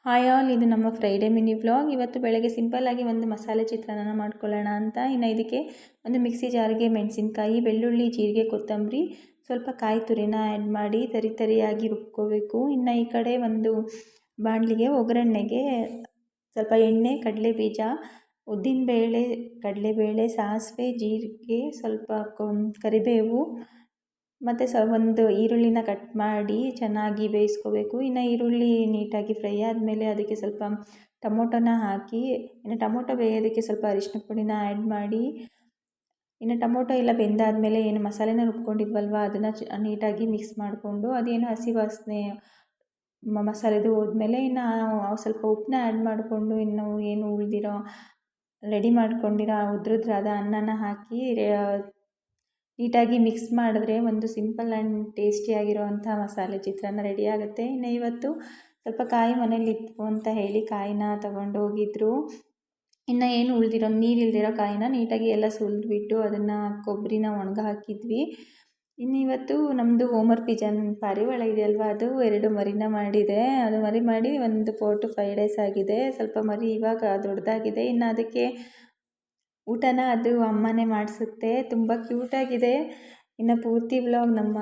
Hi all, ಇದು ನಮ್ಮ Friday mini vlog. ಇವತ್ತು ಬೆಳಗ್ಗೆ ಸಿಂಪಲ್ಲಾಗಿ ಒಂದು ಮಸಾಲೆ ಚಿತ್ರಾನ್ನ ಮಾಡ್ಕೊಳ್ಳೋಣ ಅಂತ. ಇನ್ನು ಇದಕ್ಕೆ ಒಂದು ಮಿಕ್ಸಿ ಜಾರಿಗೆ ಮೆಣಸಿನ್ಕಾಯಿ, ಬೆಳ್ಳುಳ್ಳಿ, ಜೀರಿಗೆ, ಕೊತ್ತಂಬರಿ, ಸ್ವಲ್ಪ ಕಾಯಿ ತುರಿನ ಆ್ಯಡ್ ಮಾಡಿ ತರಿಯಾಗಿ ರುಬ್ಕೋಬೇಕು. ಇನ್ನು ಈ ಕಡೆ ಒಂದು ಬಾಣಲಿಗೆ ಒಗ್ಗರಣೆಗೆ ಸ್ವಲ್ಪ ಎಣ್ಣೆ, ಕಡಲೆಬೀಜ, ಉದ್ದಿನಬೇಳೆ, ಕಡಲೆಬೇಳೆ, ಸಾಸಿವೆ, ಜೀರಿಗೆ, ಸ್ವಲ್ಪ ಕರಿಬೇವು ಮತ್ತು ಒಂದು ಈರುಳ್ಳಿನ ಕಟ್ ಮಾಡಿ ಚೆನ್ನಾಗಿ ಬೇಯಿಸ್ಕೋಬೇಕು. ಇನ್ನು ಈರುಳ್ಳಿ ನೀಟಾಗಿ ಫ್ರೈ ಆದಮೇಲೆ ಅದಕ್ಕೆ ಸ್ವಲ್ಪ ಟೊಮೊಟೊನ ಹಾಕಿ, ಇನ್ನು ಟೊಮೊಟೊ ಬೇಯೋದಕ್ಕೆ ಸ್ವಲ್ಪ ಅರಿಶಿನ ಪುಡಿನ ಆ್ಯಡ್ ಮಾಡಿ, ಇನ್ನು ಟೊಮೊಟೊ ಎಲ್ಲ ಬೆಂದಾದಮೇಲೆ ಏನು ಮಸಾಲೆನ ರುಬ್ಕೊಂಡಿದ್ವಲ್ವ ಅದನ್ನು ನೀಟಾಗಿ ಮಿಕ್ಸ್ ಮಾಡಿಕೊಂಡು, ಅದೇನು ಹಸಿ ವಾಸನೆ ಮಸಾಲೆದು ಹೋದ್ಮೇಲೆ ಇನ್ನು ಸ್ವಲ್ಪ ಉಪ್ಪನ್ನ ಆ್ಯಡ್ ಮಾಡಿಕೊಂಡು, ಇನ್ನು ಏನು ಉಳಿದಿರೋ ರೆಡಿ ಮಾಡ್ಕೊಂಡಿರೋ ಉದ್ರುದ್ರಾದ ಅನ್ನನ ಹಾಕಿ ನೀಟಾಗಿ ಮಿಕ್ಸ್ ಮಾಡಿದ್ರೆ ಒಂದು ಸಿಂಪಲ್ ಆ್ಯಂಡ್ ಟೇಸ್ಟಿಯಾಗಿರೋವಂಥ ಮಸಾಲೆ ಚಿತ್ರಾನ್ನ ರೆಡಿ ಆಗುತ್ತೆ. ಇನ್ನು ಇವತ್ತು ಸ್ವಲ್ಪ ಕಾಯಿ ಮನೇಲಿ ಇತ್ತು ಅಂತ ಹೇಳಿ ಕಾಯಿನ ತಗೊಂಡು ಹೋಗಿದ್ರು. ಇನ್ನು ಏನು ಉಳಿದಿರೋ ನೀರಿಲ್ದಿರೋ ಕಾಯಿನ ನೀಟಾಗಿ ಎಲ್ಲ ಸುಲಿದ್ಬಿಟ್ಟು ಅದನ್ನು ಕೊಬ್ಬರಿನ ಒಣಗ ಹಾಕಿದ್ವಿ. ಇನ್ನು ಇವತ್ತು ನಮ್ಮದು ಹೋಮರ್ ಪಿಜನ್ ಪಾರಿವಾಳ ಇದೆಯಲ್ವ, ಅದು 2 ಮರಿನ ಮಾಡಿದೆ. ಅದು ಮರಿ ಮಾಡಿ ಒಂದು 4 to 5 ಡೇಸ್ ಆಗಿದೆ. ಸ್ವಲ್ಪ ಮರಿ ಇವಾಗ ದೊಡ್ಡದಾಗಿದೆ. ಇನ್ನು ಅದಕ್ಕೆ ಊಟನ ಅದು ಅಮ್ಮನೇ ಮಾಡಿಸುತ್ತೆ. ತುಂಬ ಕ್ಯೂಟಾಗಿದೆ. ಇನ್ನು ಪೂರ್ತಿ ವ್ಲಾಗ್ ನಮ್ಮ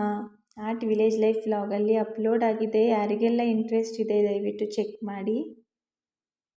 ಆರ್ಟ್ ವಿಲೇಜ್ ಲೈಫ್ ವ್ಲಾಗಲ್ಲಿ ಅಪ್ಲೋಡ್ ಆಗಿದೆ. ಯಾರಿಗೆಲ್ಲ ಇಂಟ್ರೆಸ್ಟ್ ಇದೆ ದಯವಿಟ್ಟು ಚೆಕ್ ಮಾಡಿ.